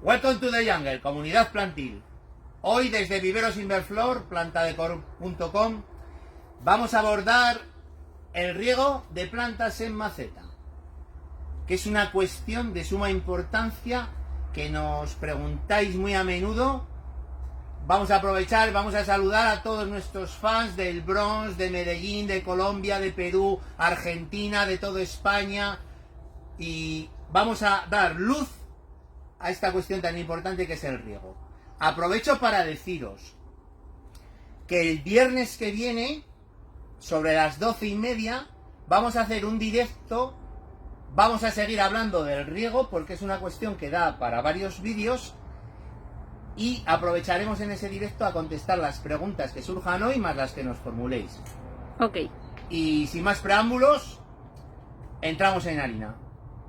Welcome to the jungle, comunidad plantil. Hoy desde Viveros Inverflor, plantadecor.com, vamos a abordar el riego de plantas en maceta, que es una cuestión de suma importancia que nos preguntáis muy a menudo. Vamos a aprovechar, vamos a saludar a todos nuestros fans del Bronx, de Medellín, de Colombia, de Perú, Argentina, de toda España, y vamos a dar luz a esta cuestión tan importante que es el riego. Aprovecho para deciros que el viernes que viene, sobre las 12:30, vamos a hacer un directo. Vamos a seguir hablando del riego porque es una cuestión que da para varios vídeos, y aprovecharemos en ese directo a contestar las preguntas que surjan hoy más las que nos formuléis. Ok. Y sin más preámbulos, entramos en harina.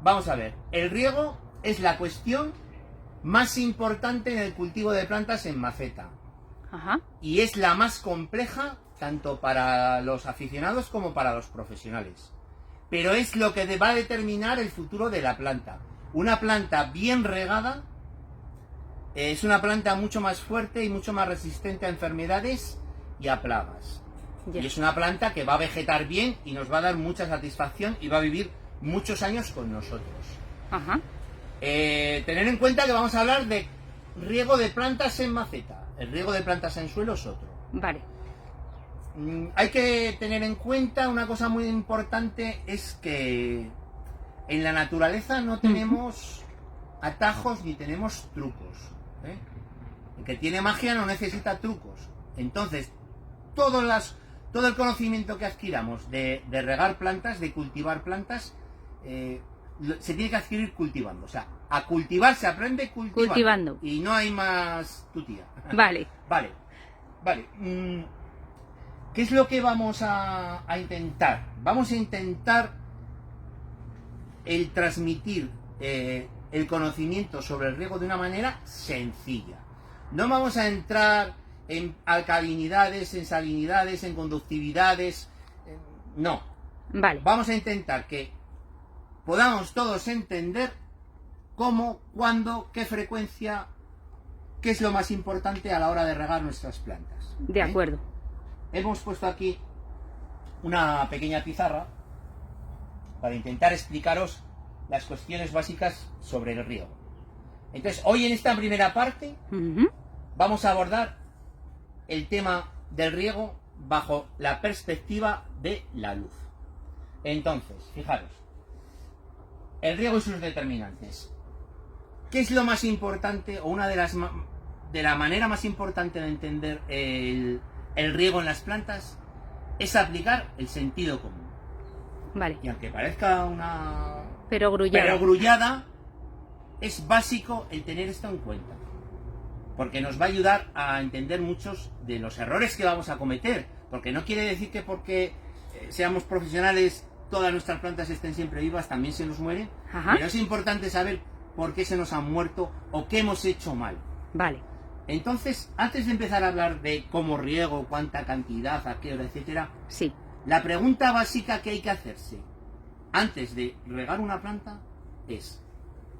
Vamos a ver, el riego es la cuestión más importante en el cultivo de plantas en maceta. Ajá. Y es la más compleja tanto para los aficionados como para los profesionales. Pero es lo que va a determinar el futuro de la planta. Una planta bien regada es una planta mucho más fuerte y mucho más resistente a enfermedades y a plagas. Ya. Y es una planta que va a vegetar bien y nos va a dar mucha satisfacción y va a vivir muchos años con nosotros. Ajá. Tener en cuenta que vamos a hablar de riego de plantas en maceta. El riego de plantas en suelo es otro. Vale. Hay que tener en cuenta una cosa muy importante, es que en la naturaleza no tenemos atajos ni tenemos trucos, ¿eh? El que tiene magia no necesita trucos. Entonces, todo el conocimiento que adquiramos de regar plantas, de cultivar plantas, se tiene que adquirir cultivando. O sea, a cultivar se aprende cultivando. Y no hay más tutía. Vale. Vale. ¿Qué es lo que vamos a intentar? Vamos a intentar el transmitir el conocimiento sobre el riego de una manera sencilla. No vamos a entrar en alcalinidades, en salinidades, en conductividades. No. Vale. Vamos a intentar que podamos todos entender cómo, cuándo, qué frecuencia, qué es lo más importante a la hora de regar nuestras plantas. De acuerdo. Hemos puesto aquí una pequeña pizarra para intentar explicaros las cuestiones básicas sobre el riego. Entonces, hoy en esta primera parte vamos a abordar el tema del riego bajo la perspectiva de la luz. Entonces, fijaros, el riego y sus determinantes. ¿Qué es lo más importante, o una de la manera más importante de entender el riego en las plantas? Es aplicar el sentido común. Vale. Y aunque parezca una Perogrullada. es básico el tener esto en cuenta, porque nos va a ayudar a entender muchos de los errores que vamos a cometer, porque no quiere decir que porque seamos profesionales todas nuestras plantas estén siempre vivas, también se nos mueren. Ajá. Pero es importante saber por qué se nos han muerto o qué hemos hecho mal. Vale. Entonces, antes de empezar a hablar de cómo riego, cuánta cantidad, a qué hora, etcétera, Sí. la pregunta básica que hay que hacerse antes de regar una planta es: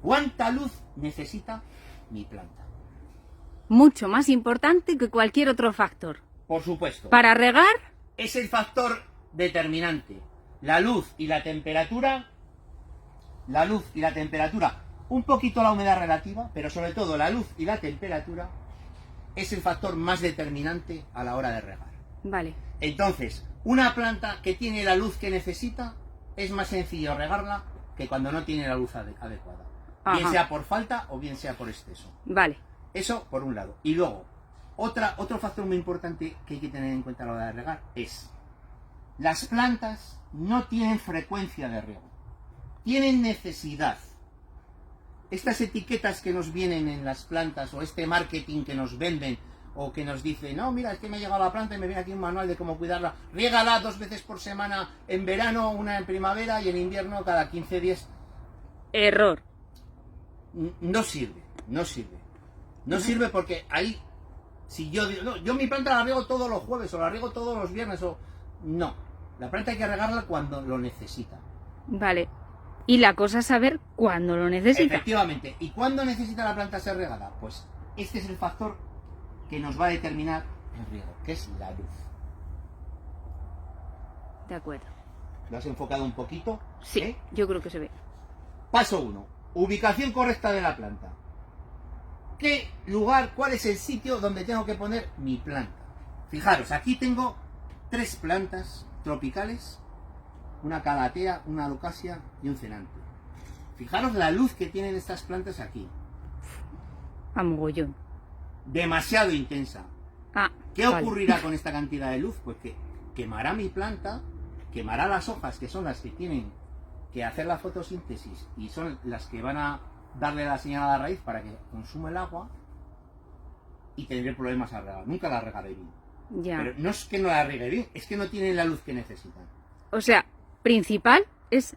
¿cuánta luz necesita mi planta? Mucho más importante que cualquier otro factor. Por supuesto. Para regar, Es el factor determinante. La luz y la temperatura. La luz y la temperatura. Un poquito la humedad relativa, pero sobre todo la luz y la temperatura es el factor más determinante a la hora de regar. vale. Entonces, una planta que tiene la luz que necesita, es más sencillo regarla que cuando no tiene la luz adecuada. Bien Ajá. sea por falta o bien sea por exceso. Vale. Eso por un lado. Y luego, otro factor muy importante que hay que tener en cuenta a la hora de regar es: las plantas no tienen frecuencia de riego, tienen necesidad. Estas etiquetas que nos vienen en las plantas, o este marketing que nos venden, o que nos dice, no, mira, es que me ha llegado la planta y me viene aquí un manual de cómo cuidarla, riégala 2 veces por semana en verano, una en primavera y en invierno cada 15 días. Error. No sirve. No sirve porque ahí, si yo digo, no, yo mi planta la riego todos los jueves o la riego todos los viernes, o no. La planta hay que regarla cuando lo necesita. Vale. Y la cosa es saber cuándo lo necesita. Efectivamente. ¿Y cuándo necesita la planta ser regada? Pues este es el factor que nos va a determinar el riego, que es la luz. De acuerdo. ¿Lo has enfocado un poquito? Sí, yo creo que se ve. Paso 1. Ubicación correcta de la planta. ¿Qué lugar, cuál es el sitio donde tengo que poner mi planta? Fijaros, aquí tengo 3 plantas tropicales, una calatea, una alocasia y un cenante. Fijaros la luz que tienen estas plantas aquí. A mogollón. Demasiado intensa. ¿Qué ocurrirá con esta cantidad de luz? Pues que quemará mi planta, quemará las hojas, que son las que tienen que hacer la fotosíntesis y son las que van a darle la señal a la raíz para que consuma el agua, y tendré problemas a regar. Nunca la regaré bien. Ya. Pero no es que no la regue bien, es que no tienen la luz que necesitan. O sea, principal es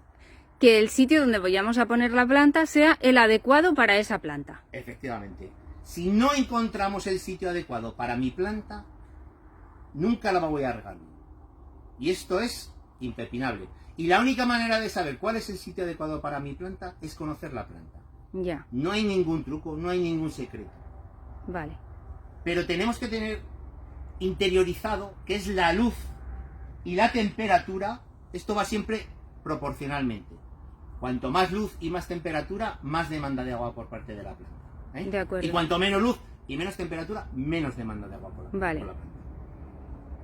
que el sitio donde vayamos a poner la planta sea el adecuado para esa planta. Efectivamente. Si no encontramos el sitio adecuado para mi planta, nunca la voy a regar bien. Y esto es impepinable. Y la única manera de saber cuál es el sitio adecuado para mi planta es conocer la planta. Ya. No hay ningún truco, no hay ningún secreto. Vale. Pero tenemos que tener interiorizado que es la luz y la temperatura. Esto va siempre proporcionalmente. Cuanto más luz y más temperatura, más demanda de agua por parte de la planta. De acuerdo. Y cuanto menos luz y menos temperatura, menos demanda de agua por la planta.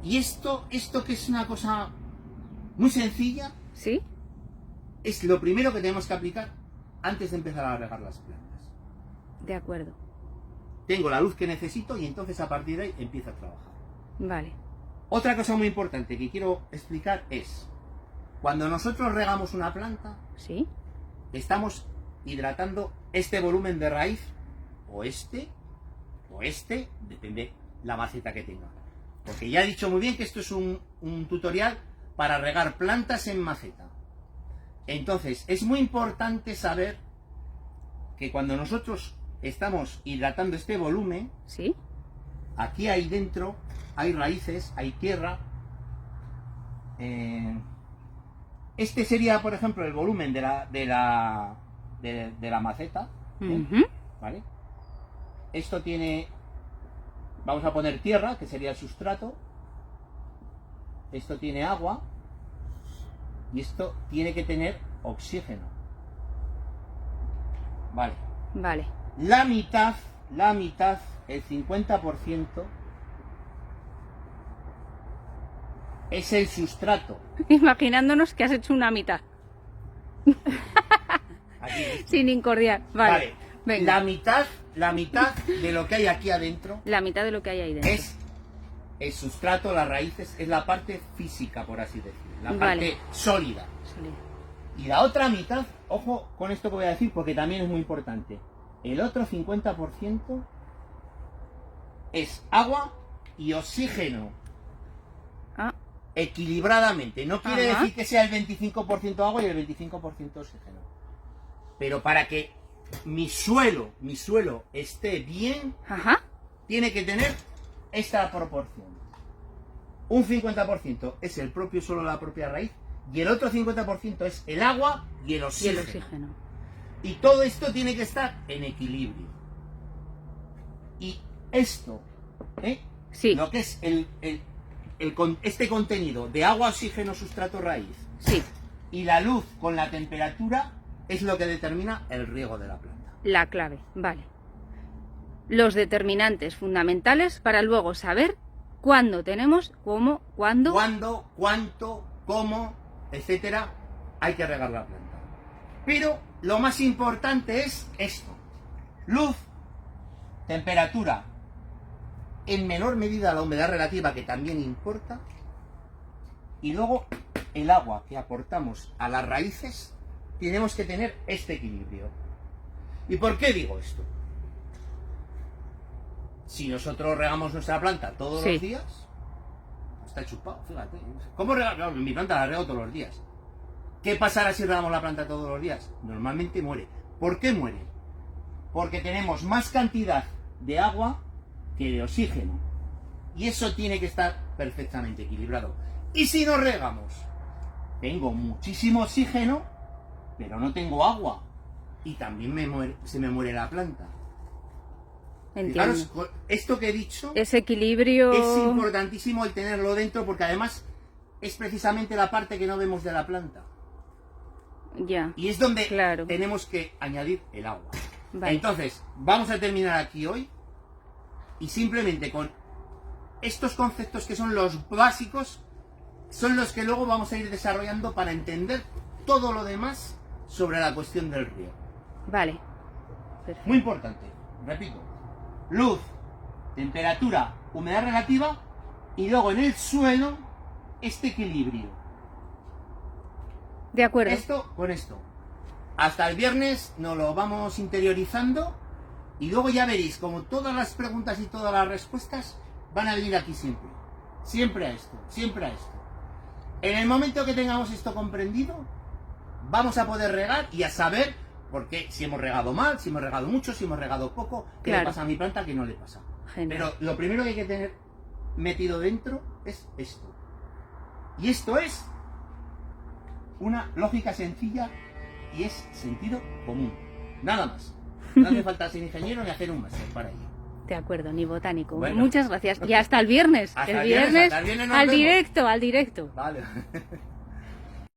Y esto que es una cosa muy sencilla, ¿sí? Es lo primero que tenemos que aplicar antes de empezar a regar las plantas. De acuerdo. Tengo la luz que necesito y entonces a partir de ahí empiezo a trabajar. Vale. Otra cosa muy importante que quiero explicar es, cuando nosotros regamos una planta, ¿sí? Estamos hidratando este volumen de raíz, o este, depende la maceta que tenga. Porque ya he dicho muy bien que esto es un tutorial para regar plantas en maceta. Entonces, es muy importante saber que cuando nosotros estamos hidratando este volumen, ¿sí? Aquí ahí dentro hay raíces, hay tierra. Este sería, por ejemplo, el volumen de la maceta. ¿Vale? Esto tiene, vamos a poner tierra, que sería el sustrato. Esto tiene agua. Y esto tiene que tener oxígeno. Vale. Vale. La mitad, el 50%, es el sustrato. Imaginándonos que has hecho una mitad. Aquí, sin incordiar. Vale. Venga. La mitad de lo que hay aquí adentro. La mitad de lo que hay ahí dentro. Es el sustrato, las raíces, es la parte física, por así decirlo. La parte sólida. Y la otra mitad, ojo con esto que voy a decir porque también es muy importante. El otro 50% es agua y oxígeno. Equilibradamente. No quiere decir que sea el 25% agua y el 25% oxígeno. Pero para que mi suelo esté bien, tiene que tener esta proporción. Un 50% es el propio suelo, la propia raíz, y el otro 50% es el agua y el oxígeno. Y todo esto tiene que estar en equilibrio. Y esto, sí. Lo que es este contenido de agua, oxígeno, sustrato, raíz, sí. Y la luz con la temperatura es lo que determina el riego de la planta. La clave, vale. Los determinantes fundamentales para luego saber cuándo tenemos, cómo, cuándo. Cuándo, cuánto, cómo, etcétera, hay que regar la planta. Pero lo más importante es esto: luz, temperatura, en menor medida la humedad relativa, que también importa, y luego el agua que aportamos a las raíces. Tenemos que tener este equilibrio. ¿Y por qué digo esto? Si nosotros regamos nuestra planta todos los días, está chupado, fíjate. ¿Cómo regamos? Mi planta la rego todos los días. ¿Qué pasará si regamos la planta todos los días? Normalmente muere. ¿Por qué muere? Porque tenemos más cantidad de agua que de oxígeno. Y eso tiene que estar perfectamente equilibrado. Y si no regamos, tengo muchísimo oxígeno, pero no tengo agua y también se me muere la planta. Entiendo. Fijaros, esto que he dicho Ese equilibrio... es importantísimo el tenerlo dentro porque además es precisamente la parte que no vemos de la planta. Ya. Y es donde Claro. tenemos que añadir el agua. Vale. Entonces, vamos a terminar aquí hoy y simplemente con estos conceptos que son los básicos son los que luego vamos a ir desarrollando para entender todo lo demás sobre la cuestión del riego. Vale. Perfecto. Muy importante, repito, luz, temperatura, humedad relativa y luego en el suelo este equilibrio. De acuerdo. Esto con esto. Hasta el viernes nos lo vamos interiorizando y luego ya veréis como todas las preguntas y todas las respuestas van a venir aquí siempre. Siempre a esto, siempre a esto. En el momento que tengamos esto comprendido, vamos a poder regar y a saber por qué, si hemos regado mal, si hemos regado mucho, si hemos regado poco, qué Claro. le pasa a mi planta, qué no le pasa. Genial. Pero lo primero que hay que tener metido dentro es esto. Y esto es una lógica sencilla y es sentido común. Nada más. No hace falta ser ingeniero ni hacer un máster para ello. De acuerdo, ni botánico. Bueno. Muchas gracias. Y hasta el viernes. Hasta el el viernes, viernes, hasta el viernes nos al vemos. directo, al directo. Vale.